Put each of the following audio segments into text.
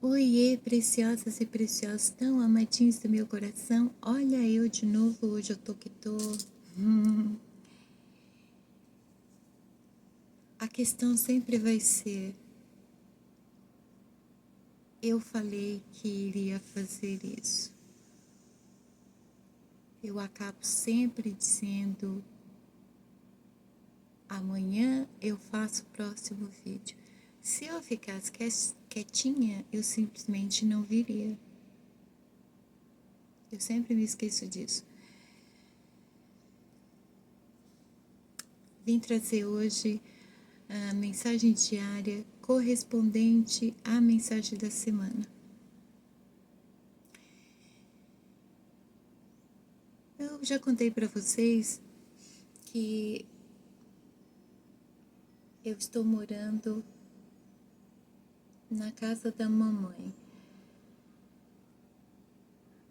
Oiê, preciosas e preciosos, tão amadinhos do meu coração. Olha eu de novo, hoje eu tô que tô. A questão sempre vai ser, eu falei que iria fazer isso. Eu acabo sempre dizendo, amanhã eu faço o próximo vídeo. Se eu ficasse quietinha, eu simplesmente não viria. Eu sempre me esqueço disso. Vim trazer hoje a mensagem diária correspondente à mensagem da semana. Eu já contei para vocês que eu estou morando na casa da mamãe.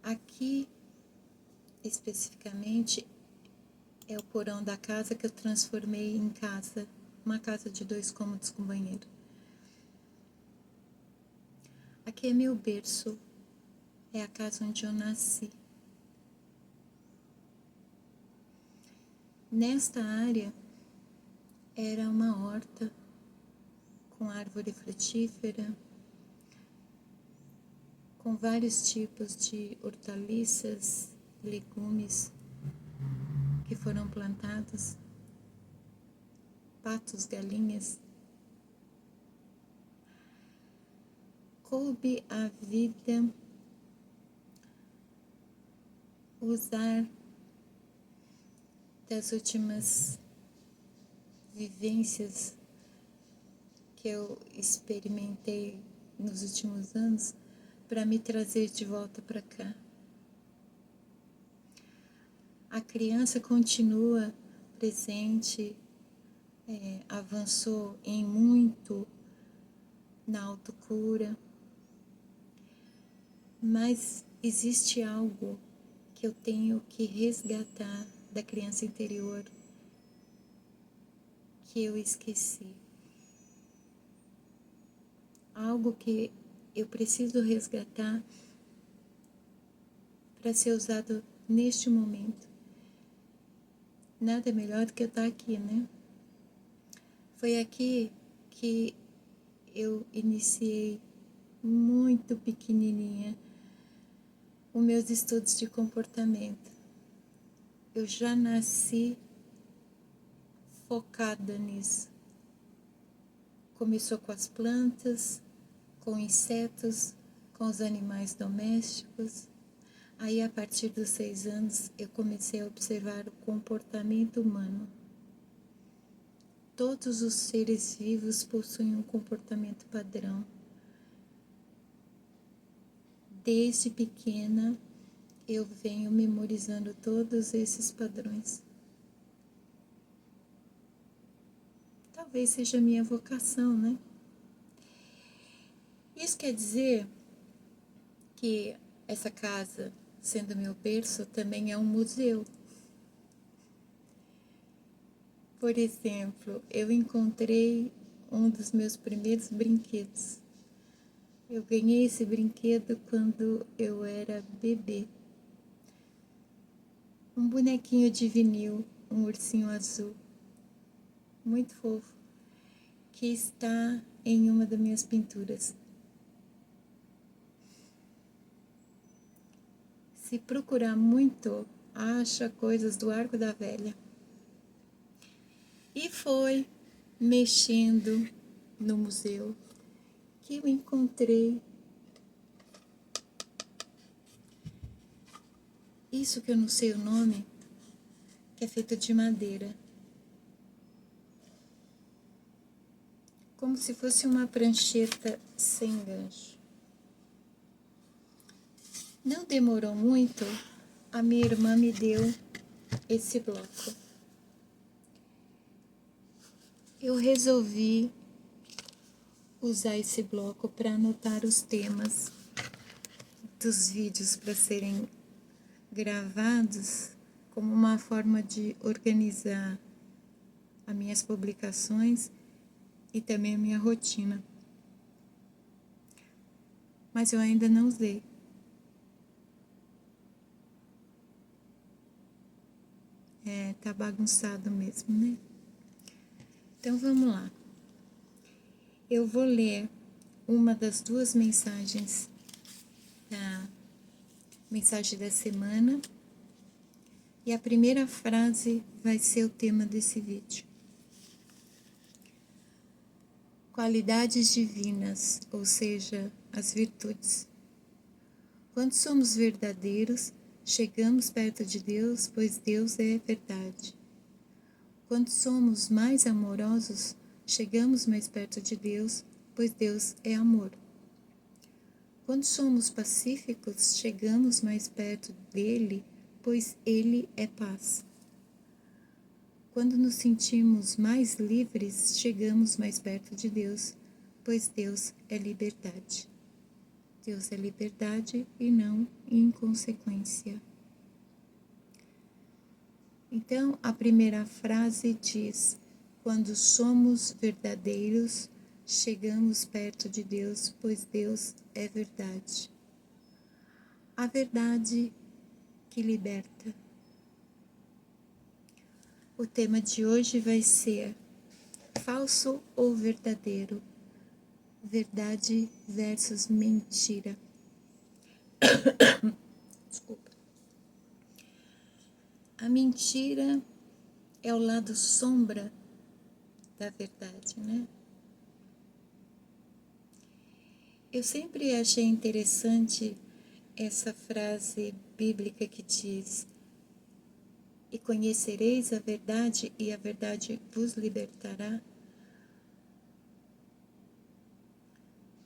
Aqui, especificamente, é o porão da casa que eu transformei em casa, uma casa de 2 cômodos com banheiro. Aqui é meu berço, é a casa onde eu nasci. Nesta área era uma horta com árvore frutífera, com vários tipos de hortaliças, legumes que foram plantados, patos, galinhas. Coube a vida usar das últimas vivências que eu experimentei nos últimos anos para me trazer de volta para cá. A criança continua presente, avançou em muito na autocura, mas existe algo que eu tenho que resgatar da criança interior que eu esqueci. Algo que eu preciso resgatar para ser usado neste momento. Nada melhor do que eu estar aqui, né? Foi aqui que eu iniciei muito pequenininha os meus estudos de comportamento. Eu já nasci focada nisso. Começou com as plantas, com insetos, com os animais domésticos. Aí, a partir dos 6 anos, eu comecei a observar o comportamento humano. Todos os seres vivos possuem um comportamento padrão. Desde pequena, eu venho memorizando todos esses padrões. Talvez seja a minha vocação, né? Isso quer dizer que essa casa, sendo meu berço, também é um museu. Por exemplo, eu encontrei um dos meus primeiros brinquedos. Eu ganhei esse brinquedo quando eu era bebê. Um bonequinho de vinil, um ursinho azul, muito fofo, que está em uma das minhas pinturas. Se procurar muito, acha coisas do Arco da Velha. E foi mexendo no museu que eu encontrei isso que eu não sei o nome, que é feito de madeira. Como se fosse uma prancheta sem gancho. Não demorou muito, a minha irmã me deu esse bloco. Eu resolvi usar esse bloco para anotar os temas dos vídeos para serem gravados como uma forma de organizar as minhas publicações e também a minha rotina. mas eu ainda não usei. Tá bagunçado mesmo, né? Então vamos lá. Eu vou ler uma das duas mensagens da mensagem da semana. E a primeira frase vai ser o tema desse vídeo. Qualidades divinas, ou seja, as virtudes. Quando somos verdadeiros, chegamos perto de Deus, pois Deus é verdade. Quando somos mais amorosos, chegamos mais perto de Deus, pois Deus é amor. Quando somos pacíficos, chegamos mais perto dele, pois ele é paz. Quando nos sentimos mais livres, chegamos mais perto de Deus, pois Deus é liberdade. Deus é liberdade e não inconsequência. Então, a primeira frase diz: quando somos verdadeiros, chegamos perto de Deus, pois Deus é verdade. A verdade que liberta. O tema de hoje vai ser falso ou verdadeiro? Verdade versus mentira. Desculpa. A mentira é o lado sombra da verdade, né? Eu sempre achei interessante essa frase bíblica que diz: e conhecereis a verdade, e a verdade vos libertará.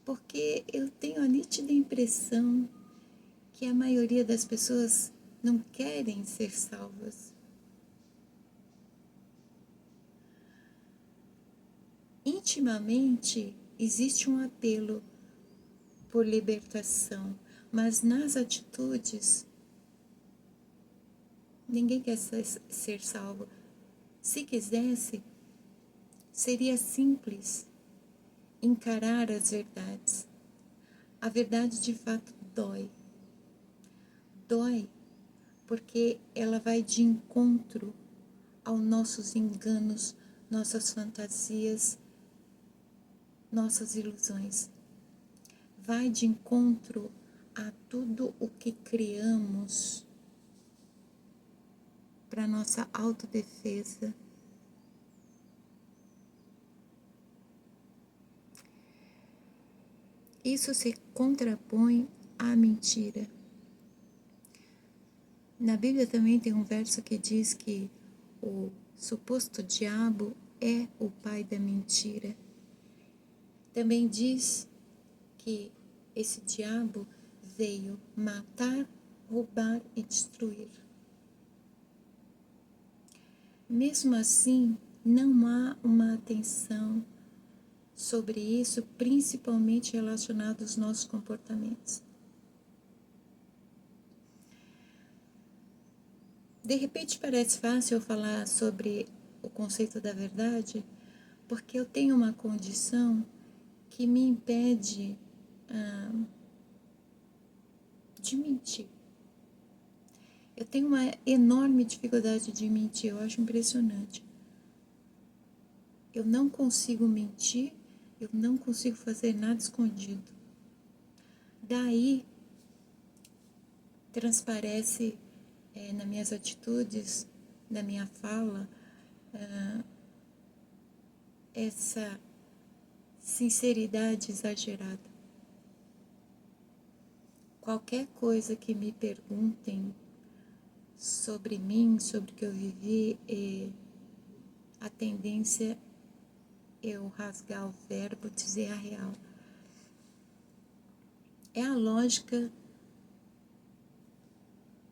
Porque eu tenho a nítida impressão que a maioria das pessoas não querem ser salvas. Intimamente, existe um apelo por libertação, mas nas atitudes, ninguém quer ser salvo. Se quisesse, seria simples encarar as verdades. A verdade de fato dói. Dói porque ela vai de encontro aos nossos enganos, nossas fantasias, nossas ilusões. Vai de encontro a tudo o que criamos para nossa autodefesa. Isso se contrapõe à mentira. Na Bíblia também tem um verso que diz que o suposto diabo é o pai da mentira. Também diz que esse diabo veio matar, roubar e destruir. Mesmo assim, não há uma atenção sobre isso, principalmente relacionado aos nossos comportamentos. De repente parece fácil eu falar sobre o conceito da verdade, porque eu tenho uma condição que me impede de mentir. Eu tenho uma enorme dificuldade de mentir, eu acho impressionante. Eu não consigo mentir, eu não consigo fazer nada escondido. Daí transparece nas minhas atitudes, na minha fala, essa sinceridade exagerada. Qualquer coisa que me perguntem sobre mim, sobre o que eu vivi, a tendência é eu rasgar o verbo, dizer a real. É a lógica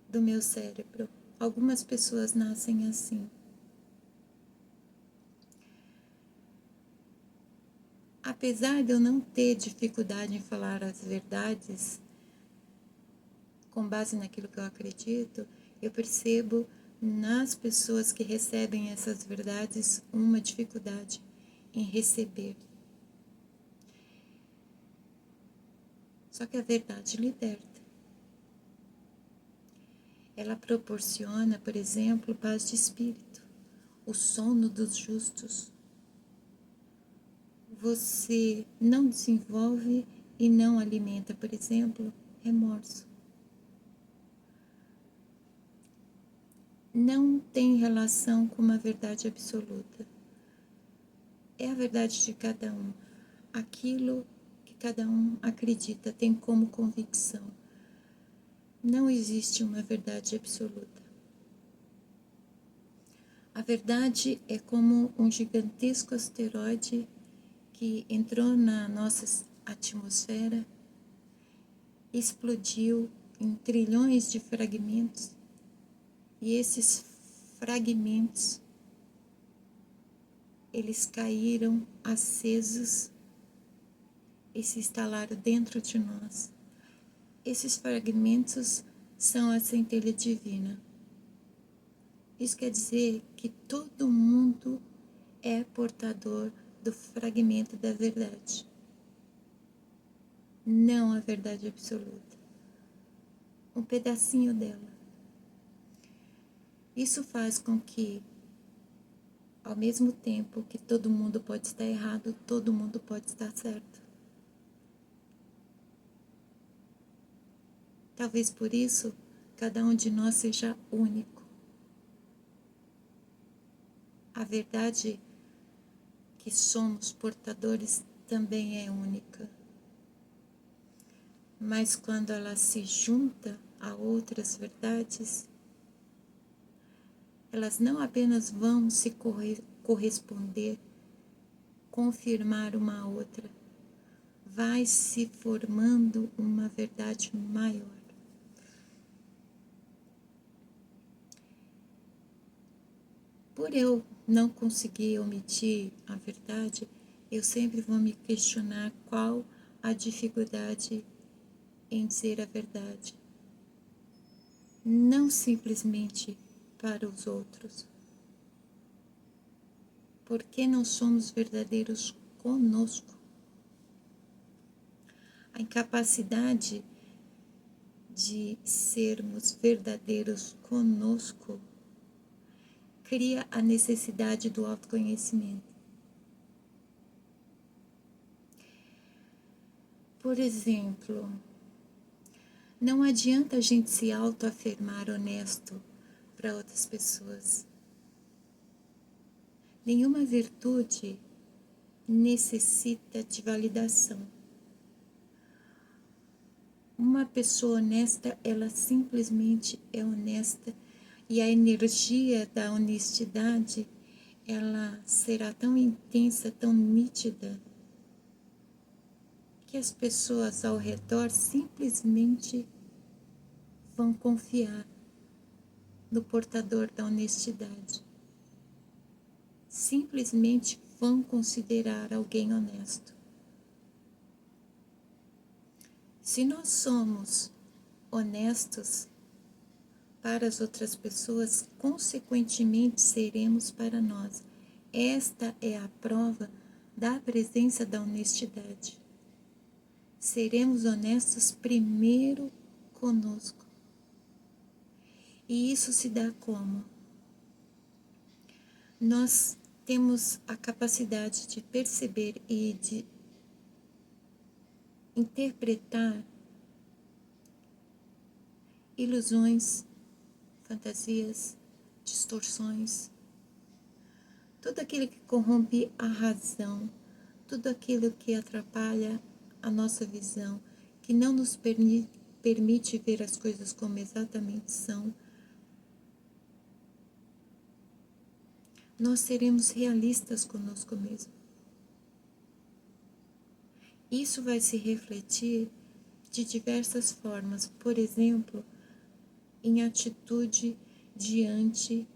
do meu cérebro. Algumas pessoas nascem assim. Apesar de eu não ter dificuldade em falar as verdades, com base naquilo que eu acredito, eu percebo nas pessoas que recebem essas verdades uma dificuldade em receber. Só que a verdade liberta. Ela proporciona, por exemplo, paz de espírito, o sono dos justos. Você não desenvolve e não alimenta, por exemplo, remorso. Não tem relação com uma verdade absoluta. É a verdade de cada um. Aquilo que cada um acredita, tem como convicção. Não existe uma verdade absoluta. A verdade é como um gigantesco asteroide que entrou na nossa atmosfera, explodiu em trilhões de fragmentos, e esses fragmentos, eles caíram acesos e se instalaram dentro de nós. Esses fragmentos são a centelha divina. Isso quer dizer que todo mundo é portador do fragmento da verdade, não a verdade absoluta, um pedacinho dela. Isso faz com que, ao mesmo tempo que todo mundo pode estar errado, todo mundo pode estar certo. Talvez por isso, cada um de nós seja único. A verdade que somos portadores também é única. Mas quando ela se junta a outras verdades, elas não apenas vão se corresponder, confirmar uma a outra, vai se formando uma verdade maior. Por eu não conseguir omitir a verdade, eu sempre vou me questionar qual a dificuldade em dizer a verdade. Não simplesmente para os outros. Por que não somos verdadeiros conosco? A incapacidade de sermos verdadeiros conosco cria a necessidade do autoconhecimento. Por exemplo, não adianta a gente se autoafirmar honesto para outras pessoas. Nenhuma virtude necessita de validação. Uma pessoa honesta, ela simplesmente é honesta, e a energia da honestidade, ela será tão intensa, tão nítida, que as pessoas ao redor simplesmente vão confiar no portador da honestidade. Simplesmente vão considerar alguém honesto. Se nós somos honestos para as outras pessoas, consequentemente seremos para nós. Esta é a prova da presença da honestidade. Seremos honestos primeiro conosco. E isso se dá como? Nós temos a capacidade de perceber e de interpretar ilusões, fantasias, distorções, tudo aquilo que corrompe a razão, tudo aquilo que atrapalha a nossa visão, que não nos permite ver as coisas como exatamente são. Nós seremos realistas conosco mesmo. Isso vai se refletir de diversas formas, por exemplo, em atitude diante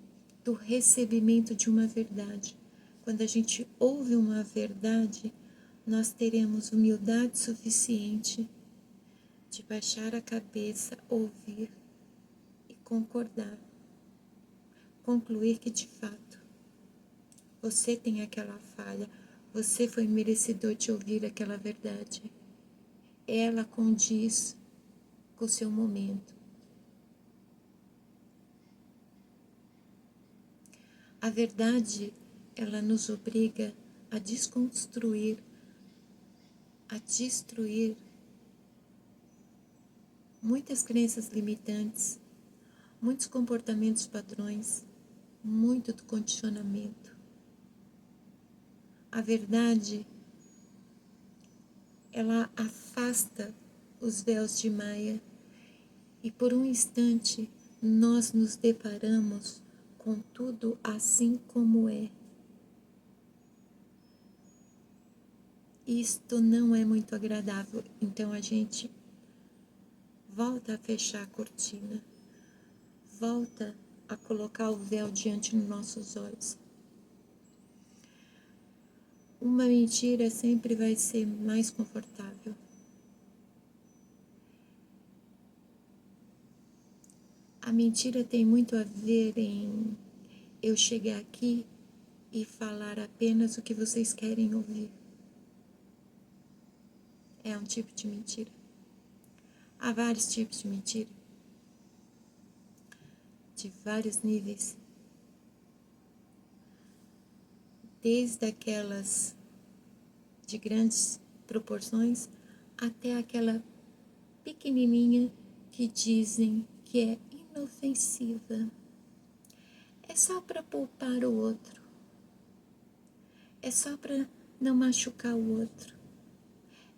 do recebimento de uma verdade. Quando a gente ouve uma verdade, nós teremos humildade suficiente de baixar a cabeça, ouvir e concordar. Concluir que, de fato, você tem aquela falha, você foi merecedor de ouvir aquela verdade. ela condiz com o seu momento. A verdade, ela nos obriga a desconstruir, a destruir muitas crenças limitantes, muitos comportamentos padrões, muito do condicionamento. A verdade, ela afasta os véus de Maia e por um instante nós nos deparamos com tudo assim como é. Isto não é muito agradável, então a gente volta a fechar a cortina, volta a colocar o véu diante dos nossos olhos. Uma mentira sempre vai ser mais confortável. A mentira tem muito a ver em eu chegar aqui e falar apenas o que vocês querem ouvir. É um tipo de mentira. Há vários tipos de mentira, de vários níveis. Desde aquelas de grandes proporções até aquela pequenininha que dizem que é inofensiva. É só para poupar o outro. É só para não machucar o outro.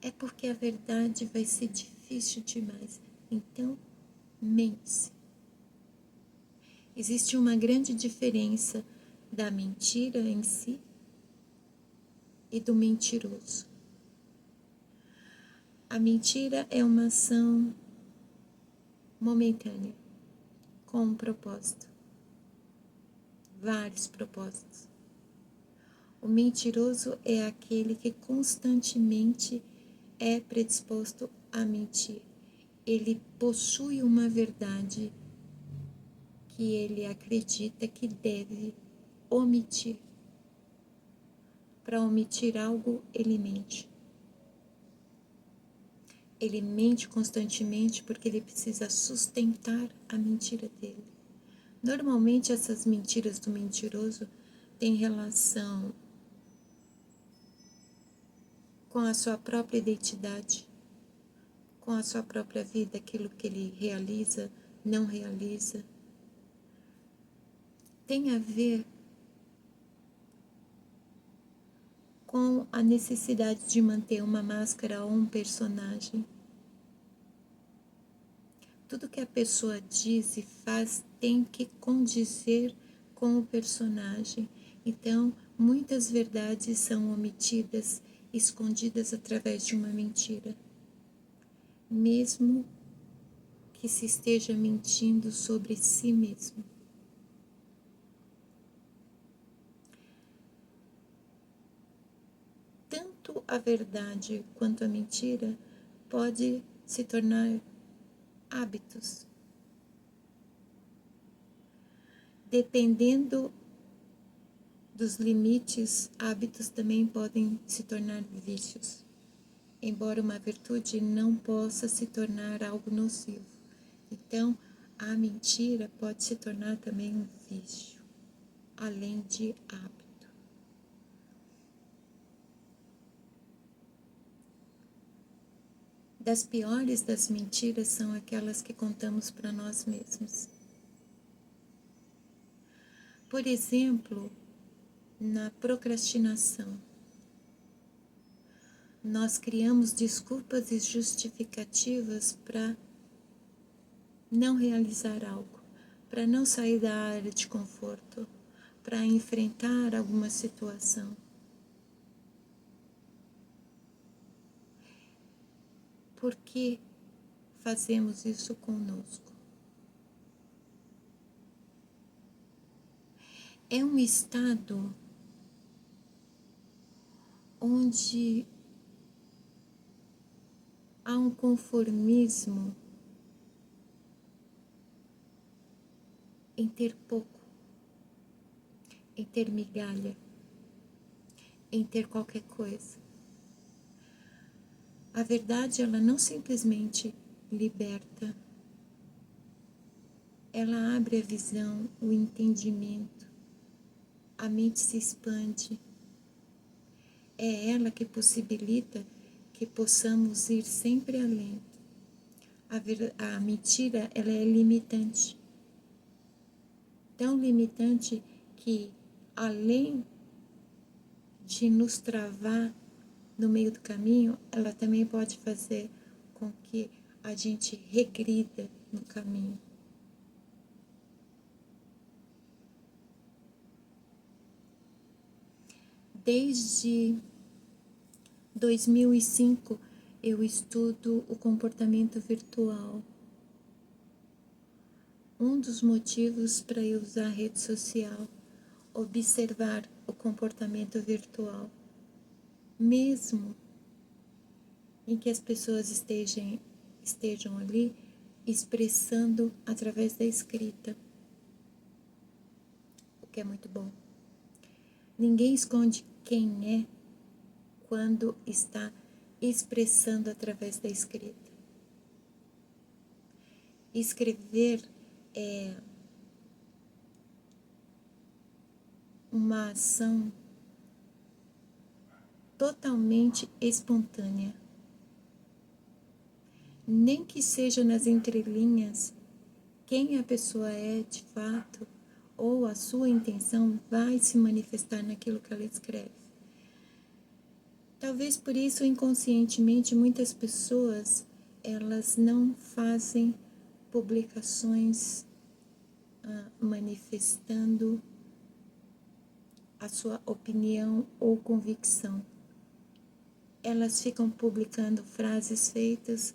É porque a verdade vai ser difícil demais. Então, mente-se. Existe uma grande diferença da mentira em si e do mentiroso. A mentira é uma ação momentânea, com um propósito, vários propósitos. O mentiroso é aquele que constantemente é predisposto a mentir. Ele possui uma verdade que ele acredita que deve omitir. Para omitir algo, ele mente. Ele mente constantemente porque ele precisa sustentar a mentira dele. Normalmente, essas mentiras do mentiroso têm relação com a sua própria identidade, com a sua própria vida, aquilo que ele realiza, não realiza. Tem a ver com a necessidade de manter uma máscara ou um personagem. Tudo que a pessoa diz e faz tem que condizer com o personagem. Então, muitas verdades são omitidas, escondidas através de uma mentira. Mesmo que se esteja mentindo sobre si mesmo. Tanto a verdade quanto a mentira pode se tornar hábitos. Dependendo dos limites, hábitos também podem se tornar vícios. Embora uma virtude não possa se tornar algo nocivo. Então, a mentira pode se tornar também um vício, além de hábito. Das piores das mentiras são aquelas que contamos para nós mesmos. Por exemplo, na procrastinação. Nós criamos desculpas e justificativas para não realizar algo, para não sair da área de conforto, para enfrentar alguma situação. Por que fazemos isso conosco? É um estado onde há um conformismo em ter pouco, em ter migalha, em ter qualquer coisa. A verdade, ela não simplesmente liberta, ela abre a visão, o entendimento, a mente se expande. É ela que possibilita que possamos ir sempre além. A mentira, ela é limitante. Tão limitante que, além de nos travar no meio do caminho, ela também pode fazer com que a gente regrida no caminho. Desde 2005, eu estudo o comportamento virtual. Um dos motivos para eu usar a rede social, observar o comportamento virtual, mesmo em que as pessoas estejam ali expressando através da escrita, o que é muito bom. Ninguém esconde quem é quando está expressando através da escrita. Escrever é uma ação totalmente espontânea. Nem que seja nas entrelinhas, quem a pessoa é de fato, ou a sua intenção vai se manifestar naquilo que ela escreve. Talvez por isso, inconscientemente, muitas pessoas, elas não fazem publicações manifestando a sua opinião ou convicção. Elas ficam publicando frases feitas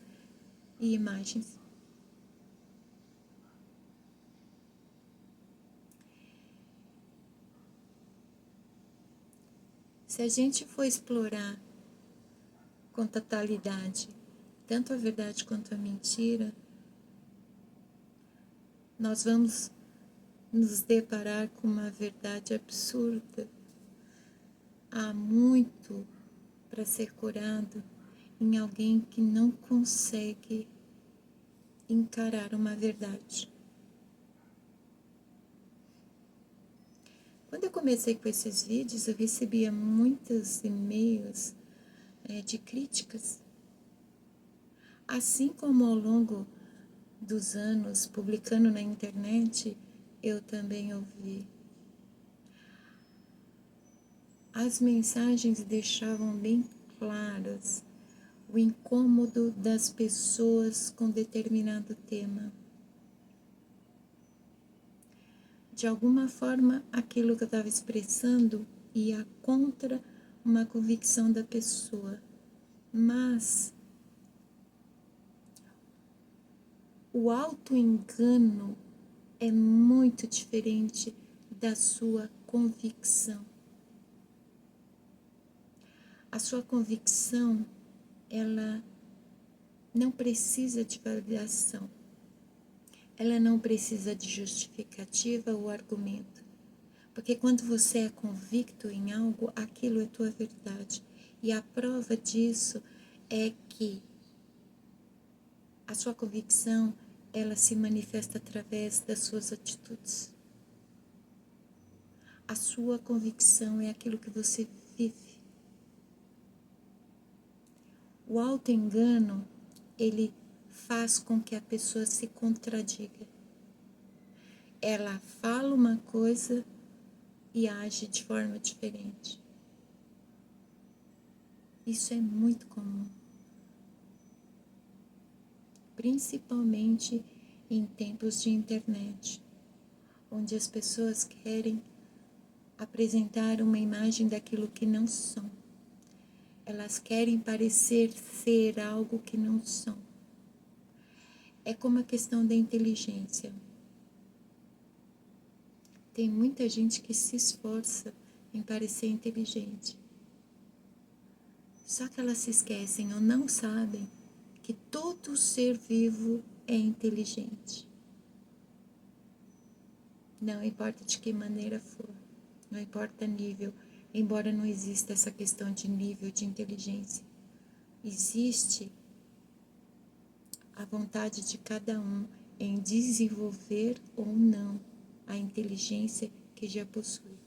e imagens. Se a gente for explorar com totalidade tanto a verdade quanto a mentira, nós vamos nos deparar com uma verdade absurda. Há muito para ser curado em alguém que não consegue encarar uma verdade. Quando eu comecei com esses vídeos, eu recebia muitos e-mails de críticas. Assim como ao longo dos anos publicando na internet, eu também ouvi. As mensagens deixavam bem claras o incômodo das pessoas com determinado tema. De alguma forma, aquilo que eu estava expressando ia contra uma convicção da pessoa, mas o auto-engano é muito diferente da sua convicção. A sua convicção, ela não precisa de validação. Ela não precisa de justificativa ou argumento. Porque quando você é convicto em algo, aquilo é tua verdade. E a prova disso é que a sua convicção, ela se manifesta através das suas atitudes. A sua convicção é aquilo que você vive. O auto-engano, ele faz com que a pessoa se contradiga. Ela fala uma coisa e age de forma diferente. Isso é muito comum. Principalmente em tempos de internet, onde as pessoas querem apresentar uma imagem daquilo que não são. Elas querem parecer ser algo que não são. É como a questão da inteligência. Tem muita gente que se esforça em parecer inteligente. Só que elas se esquecem ou não sabem que todo ser vivo é inteligente. Não importa de que maneira for, não importa nível, embora não exista essa questão de nível de inteligência. existe a vontade de cada um em desenvolver ou não a inteligência que já possui.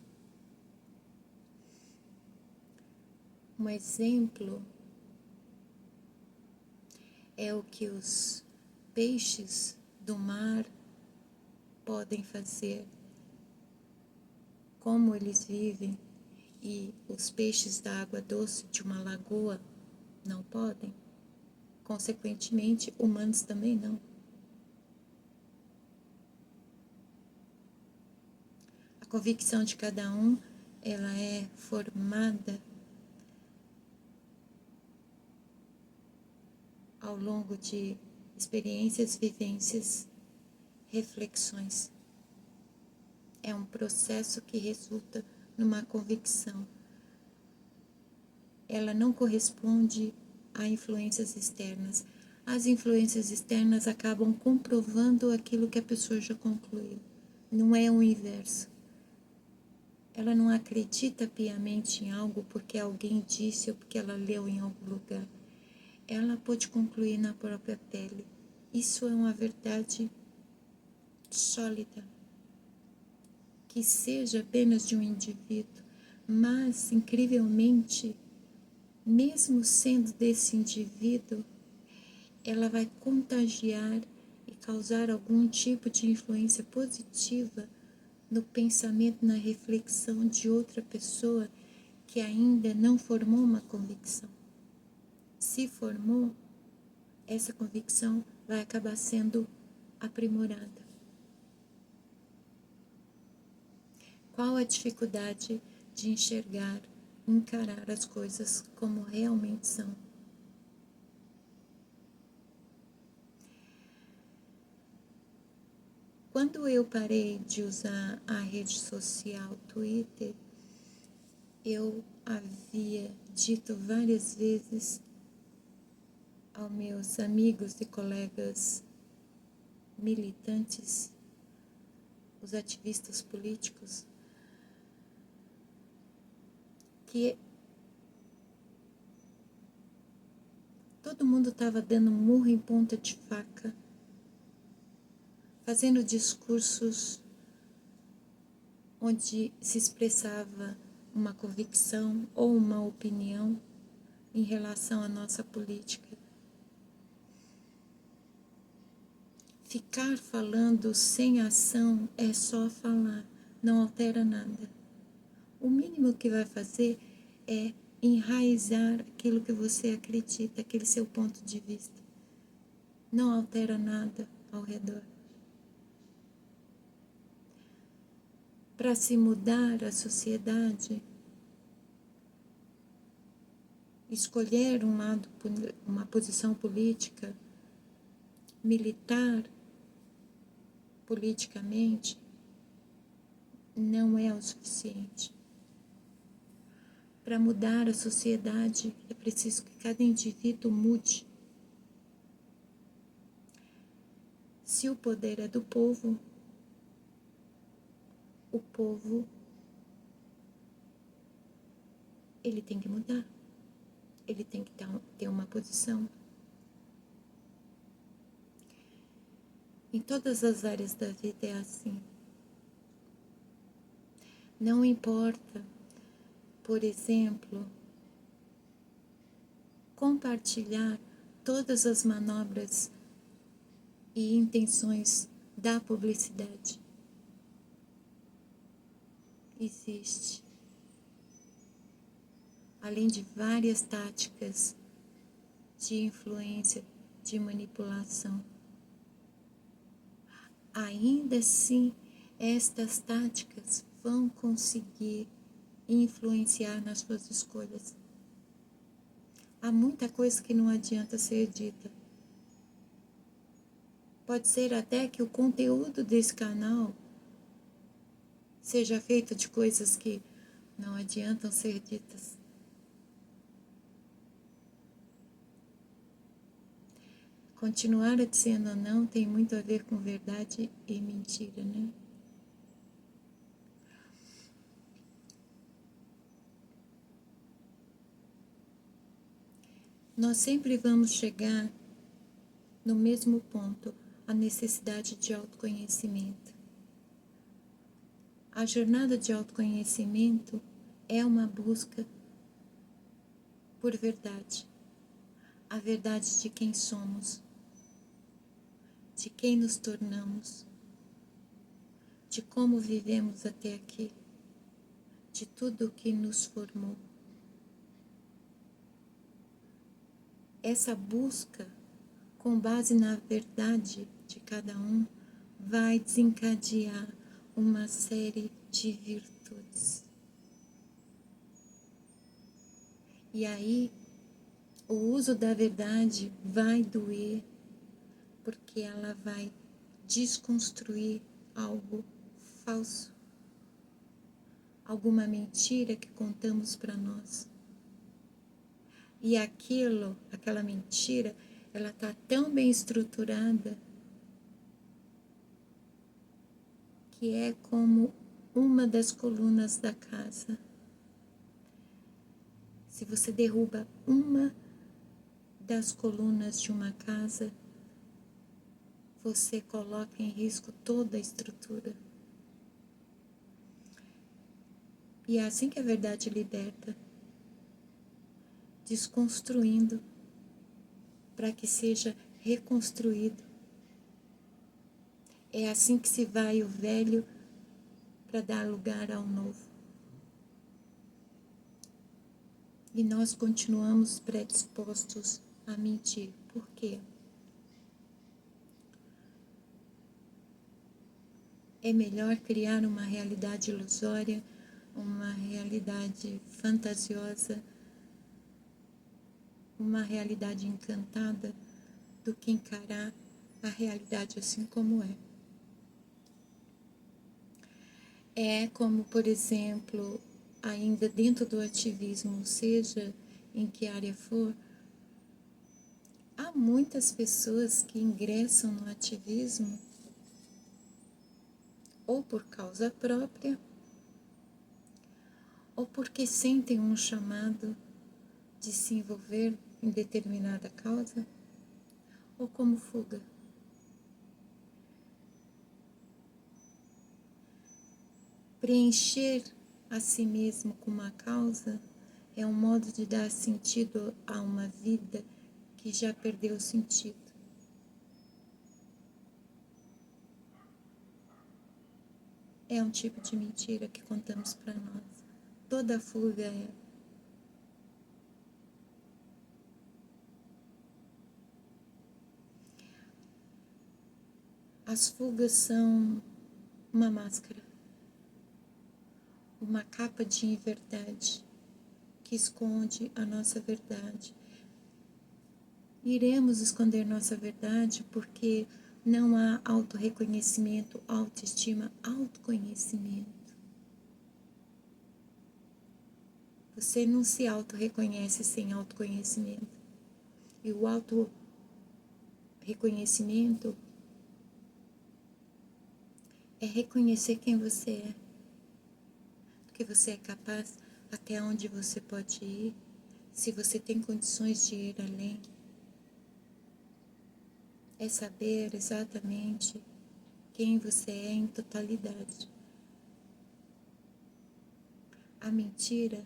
Um exemplo é o que os peixes do mar podem fazer, como eles vivem, e os peixes da água doce de uma lagoa não podem. Consequentemente, humanos também não. A convicção de cada um, ela é formada ao longo de experiências, vivências, reflexões. É um processo que resulta numa convicção. Ela não corresponde a influências externas. As influências externas acabam comprovando aquilo que a pessoa já concluiu. Não é o inverso. Ela não acredita piamente em algo porque alguém disse ou porque ela leu em algum lugar. Ela pode concluir na própria pele. Isso é uma verdade sólida, que seja apenas de um indivíduo, mas, incrivelmente, mesmo sendo desse indivíduo, ela vai contagiar e causar algum tipo de influência positiva no pensamento, na reflexão de outra pessoa que ainda não formou uma convicção. Se formou, essa convicção vai acabar sendo aprimorada. Qual a dificuldade de enxergar, encarar as coisas como realmente são? Quando eu parei de usar a rede social Twitter, eu havia dito várias vezes aos meus amigos e colegas militantes, os ativistas políticos, que todo mundo estava dando murro em ponta de faca, fazendo discursos onde se expressava uma convicção ou uma opinião em relação à nossa política. Ficar falando sem ação é só falar, não altera nada. O mínimo que vai fazer é enraizar aquilo que você acredita, aquele seu ponto de vista. Não altera nada ao redor. Para se mudar a sociedade, escolher um lado, uma posição política, militar, politicamente, não é o suficiente. Para mudar a sociedade, é preciso que cada indivíduo mude. Se o poder é do povo, o povo, ele tem que mudar. Ele tem que ter uma posição. Em todas as áreas da vida é assim. Não importa, por exemplo, compartilhar todas as manobras e intenções da publicidade. Existe, além de várias táticas de influência, de manipulação. Ainda assim, estas táticas vão conseguir influenciar nas suas escolhas. Há muita coisa que não adianta ser dita. Pode ser até que o conteúdo desse canal seja feito de coisas que não adiantam ser ditas. Continuar dizendo não tem muito a ver com verdade e mentira, né? nós sempre vamos chegar no mesmo ponto, a necessidade de autoconhecimento. A jornada de autoconhecimento é uma busca por verdade. A verdade de quem somos, de quem nos tornamos, de como vivemos até aqui, de tudo o que nos formou. Essa busca, com base na verdade de cada um, vai desencadear uma série de virtudes. E aí, o uso da verdade vai doer, porque ela vai desconstruir algo falso, alguma mentira que contamos para nós. E aquela mentira, ela está tão bem estruturada que é como uma das colunas da casa. Se você derruba uma das colunas de uma casa, você coloca em risco toda a estrutura. E é assim que a verdade liberta, desconstruindo para que seja reconstruído. É assim que se vai o velho para dar lugar ao novo. E nós continuamos predispostos a mentir. Por quê? É melhor criar uma realidade ilusória, uma realidade fantasiosa, uma realidade encantada, do que encarar a realidade assim como é. É como, por exemplo, ainda dentro do ativismo, seja em que área for, há muitas pessoas que ingressam no ativismo ou por causa própria, ou porque sentem um chamado de se envolver em determinada causa, ou como fuga. Preencher a si mesmo com uma causa é um modo de dar sentido a uma vida que já perdeu sentido. É um tipo de mentira que contamos para nós. Toda fuga é. As fugas são uma máscara, uma capa de verdade que esconde a nossa verdade. Iremos esconder nossa verdade porque não há autorreconhecimento, autoestima, autoconhecimento. Você não se autorreconhece sem autoconhecimento. E o autorreconhecimento é reconhecer quem você é, do que você é capaz, até onde você pode ir, se você tem condições de ir além. É saber exatamente quem você é em totalidade. A mentira,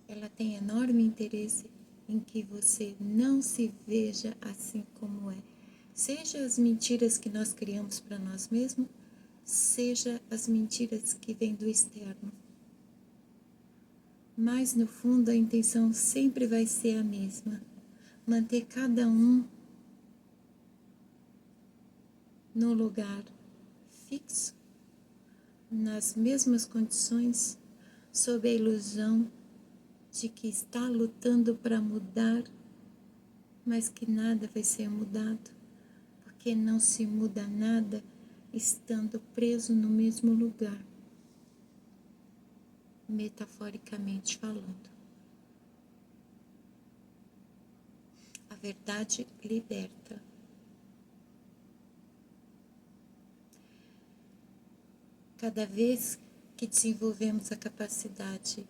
ela tem enorme interesse em que você não se veja assim como é. Seja as mentiras que nós criamos para nós mesmos, seja as mentiras que vêm do externo. Mas, no fundo, a intenção sempre vai ser a mesma. Manter cada um no lugar fixo, nas mesmas condições, sob a ilusão de que está lutando para mudar, mas que nada vai ser mudado, porque não se muda nada estando preso no mesmo lugar, metaforicamente falando. A verdade liberta. Cada vez que desenvolvemos a capacidade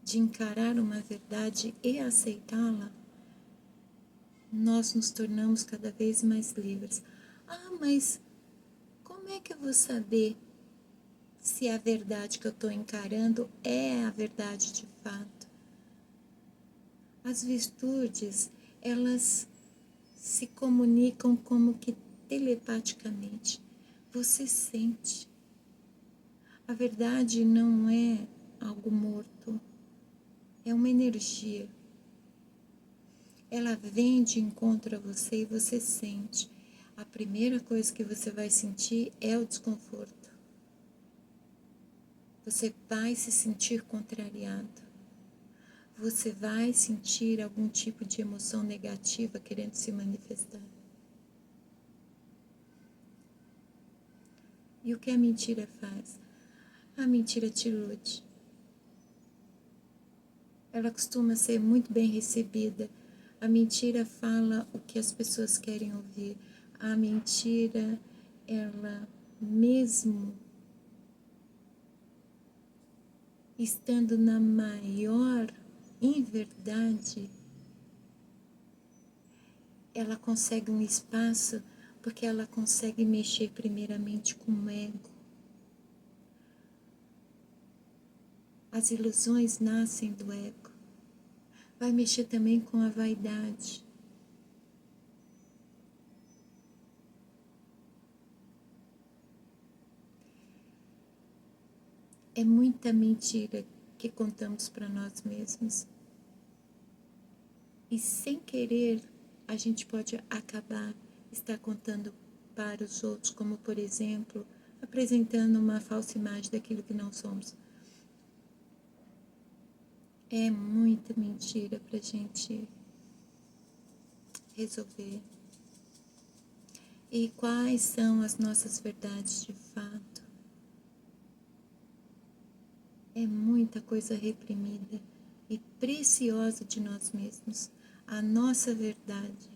de encarar uma verdade e aceitá-la, nós nos tornamos cada vez mais livres. Ah, mas como é que eu vou saber se a verdade que eu estou encarando é a verdade de fato? As virtudes, elas se comunicam como que telepaticamente. Você sente. A verdade não é algo morto, é uma energia. Ela vem de encontro a você e você sente. A primeira coisa que você vai sentir é o desconforto. Você vai se sentir contrariado. Você vai sentir algum tipo de emoção negativa querendo se manifestar. E o que a mentira faz? A mentira te ilude. Ela costuma ser muito bem recebida. A mentira fala o que as pessoas querem ouvir. A mentira, ela mesmo estando na maior inverdade, ela consegue um espaço porque ela consegue mexer primeiramente com o ego. As ilusões nascem do ego. Vai mexer também com a vaidade. É muita mentira que contamos para nós mesmos. E sem querer, a gente pode acabar estar contando para os outros, como por exemplo, apresentando uma falsa imagem daquilo que não somos. É muita mentira para a gente resolver. E quais são as nossas verdades de fato? É muita coisa reprimida e preciosa de nós mesmos. A nossa verdade,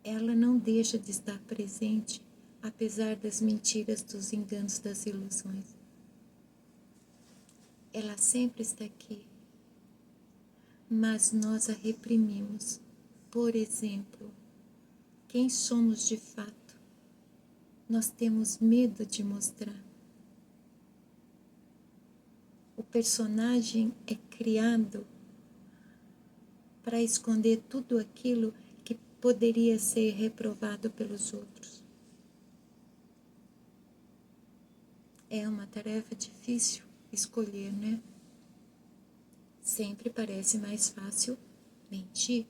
ela não deixa de estar presente, apesar das mentiras, dos enganos, das ilusões. Ela sempre está aqui, mas nós a reprimimos. Por exemplo, quem somos de fato, nós temos medo de mostrar. O personagem é criado para esconder tudo aquilo que poderia ser reprovado pelos outros. É uma tarefa difícil escolher, né? Sempre parece mais fácil mentir.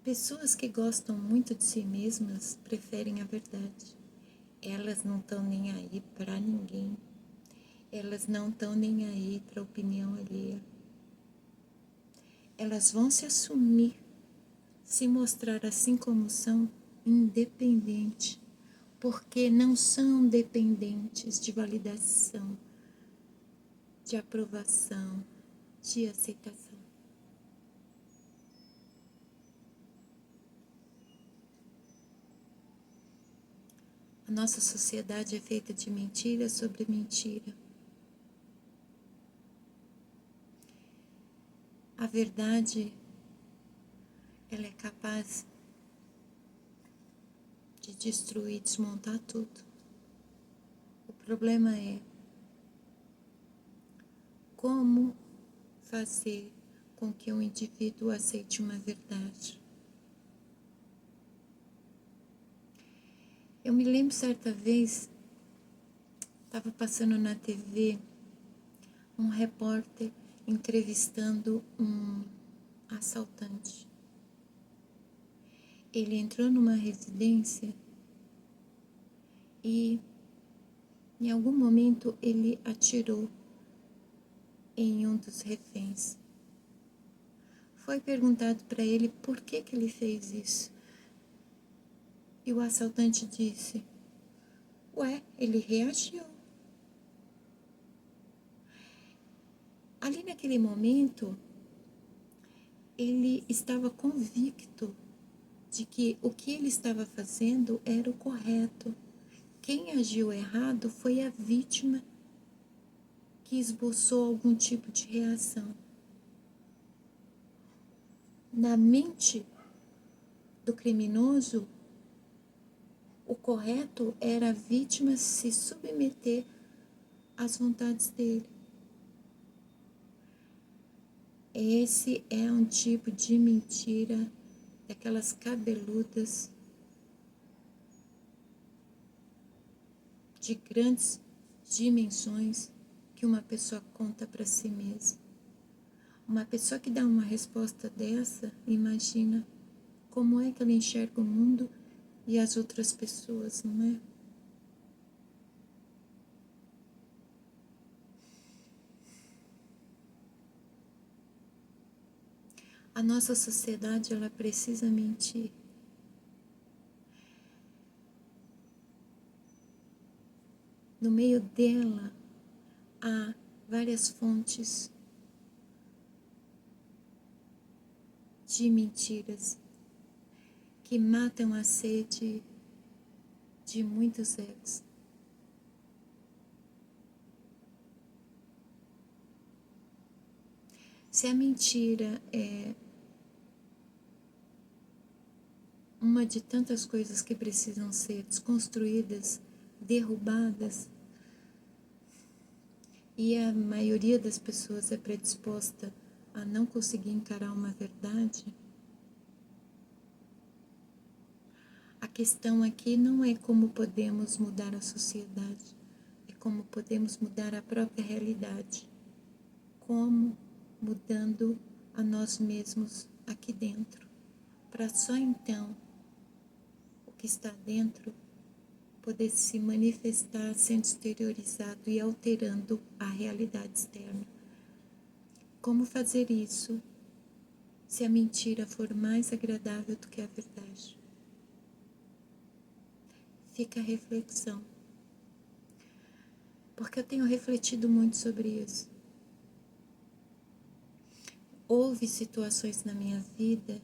Pessoas que gostam muito de si mesmas preferem a verdade. Elas não estão nem aí para ninguém. Elas não estão nem aí para a opinião alheia. Elas vão se assumir, se mostrar assim como são, independente, porque não são dependentes de validação, de aprovação, de aceitação. A nossa sociedade é feita de mentira sobre mentira. A verdade, ela é capaz de destruir, desmontar tudo. O problema é como fazer com que um indivíduo aceite uma verdade. Eu me lembro certa vez, estava passando na TV um repórter entrevistando um assaltante. Ele entrou numa residência e em algum momento ele atirou em um dos reféns. Foi perguntado para ele por que ele fez isso. E o assaltante disse: "Ué, ele reagiu." Ali naquele momento, ele estava convicto de que o que ele estava fazendo era o correto. Quem agiu errado foi a vítima que esboçou algum tipo de reação. Na mente do criminoso, o correto era a vítima se submeter às vontades dele. Esse é um tipo de mentira, daquelas cabeludas, de grandes dimensões que uma pessoa conta para si mesma. Uma pessoa que dá uma resposta dessa, imagina como é que ela enxerga o mundo e as outras pessoas, não é? A nossa sociedade, ela precisa mentir. No meio dela, há várias fontes de mentiras que matam a sede de muitos egos. Se a mentira é uma de tantas coisas que precisam ser desconstruídas, derrubadas, e a maioria das pessoas é predisposta a não conseguir encarar uma verdade, a questão aqui não é como podemos mudar a sociedade, é como podemos mudar a própria realidade. Como? Mudando a nós mesmos aqui dentro, para só então o que está dentro poder se manifestar, sendo exteriorizado e alterando a realidade externa. Como fazer isso se a mentira for mais agradável do que a verdade? Fica a reflexão, porque eu tenho refletido muito sobre isso. Houve situações na minha vida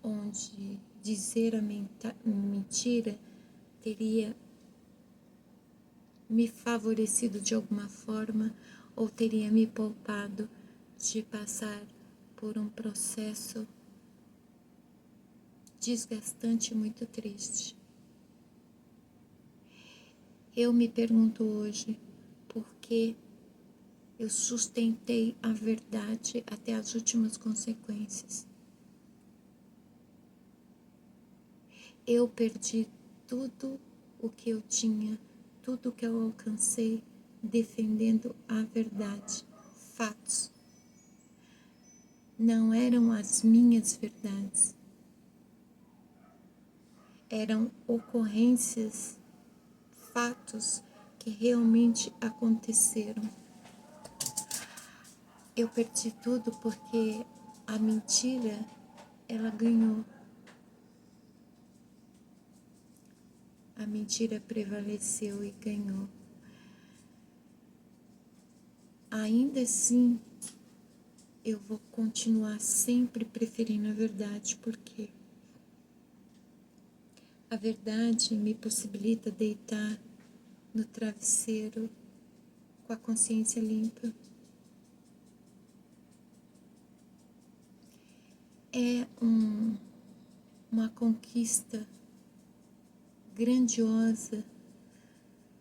onde dizer a mentira teria me favorecido de alguma forma ou teria me poupado de passar por um processo desgastante e muito triste. Eu me pergunto hoje por que eu sustentei a verdade até as últimas consequências. Eu perdi tudo o que eu tinha, tudo o que eu alcancei defendendo a verdade, fatos. Não eram as minhas verdades, eram ocorrências, fatos que realmente aconteceram. Eu perdi tudo porque a mentira, ela ganhou. A mentira prevaleceu e ganhou. Ainda assim, eu vou continuar sempre preferindo a verdade, porque a verdade me possibilita deitar no travesseiro com a consciência limpa. É uma conquista grandiosa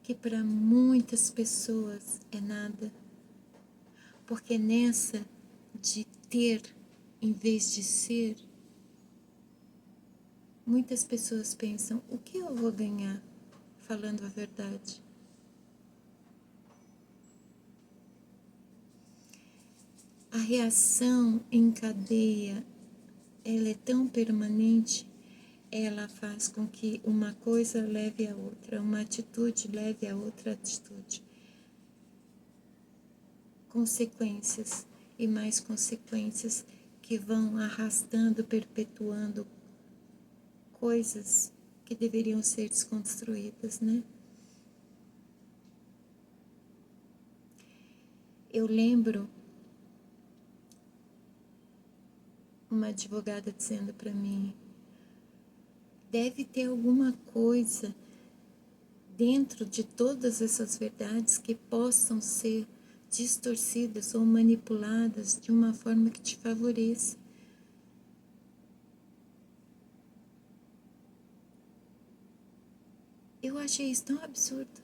que para muitas pessoas é nada, porque nessa de ter em vez de ser, muitas pessoas pensam: o que eu vou ganhar falando a verdade? A reação em cadeia, ela é tão permanente, ela faz com que uma coisa leve a outra, uma atitude leve a outra atitude. Consequências e mais consequências que vão arrastando, perpetuando coisas que deveriam ser desconstruídas, né? Eu lembro uma advogada dizendo para mim: deve ter alguma coisa dentro de todas essas verdades que possam ser distorcidas ou manipuladas de uma forma que te favoreça. Eu achei isso tão absurdo.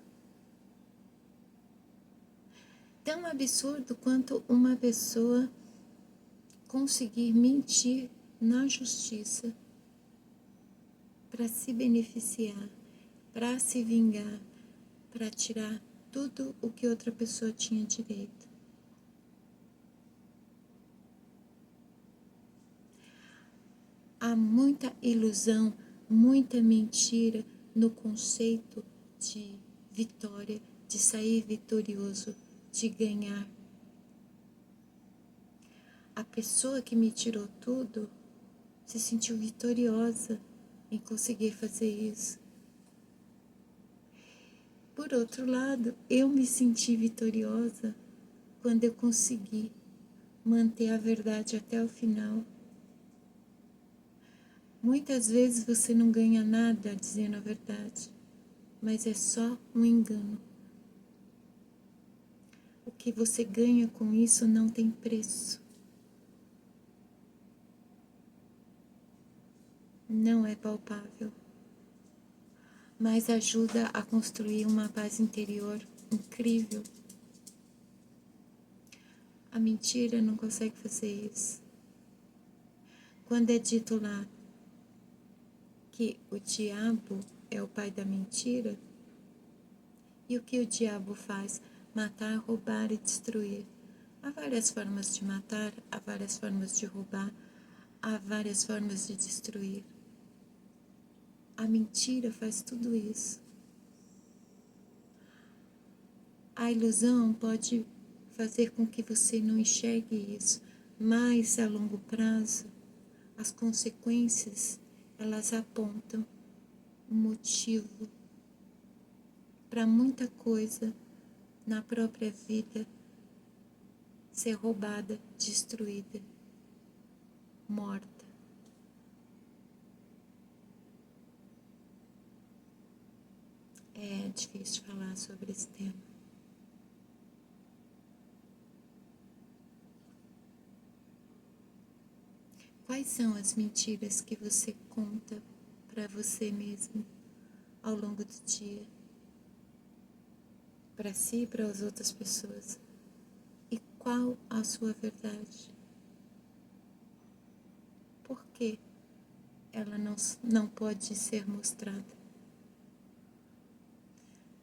Tão absurdo quanto uma pessoa conseguir mentir na justiça para se beneficiar, para se vingar, para tirar tudo o que outra pessoa tinha direito. Há muita ilusão, muita mentira no conceito de vitória, de sair vitorioso, de ganhar. A pessoa que me tirou tudo se sentiu vitoriosa em conseguir fazer isso. Por outro lado, eu me senti vitoriosa quando eu consegui manter a verdade até o final. Muitas vezes você não ganha nada dizendo a verdade, mas é só um engano. O que você ganha com isso não tem preço. Não é palpável, mas ajuda a construir uma paz interior incrível. A mentira não consegue fazer isso. Quando é dito lá que o diabo é o pai da mentira, e o que o diabo faz? Matar, roubar e destruir. Há várias formas de matar, há várias formas de roubar, há várias formas de destruir. A mentira faz tudo isso. A ilusão pode fazer com que você não enxergue isso, mas a longo prazo, as consequências, elas apontam um motivo para muita coisa na própria vida ser roubada, destruída, morta. É difícil falar sobre esse tema. Quais são as mentiras que você conta para você mesmo ao longo do dia? Para si e para as outras pessoas? E qual a sua verdade? Por que ela não pode ser mostrada?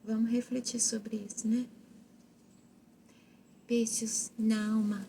Vamos refletir sobre isso, né? Beijos na alma.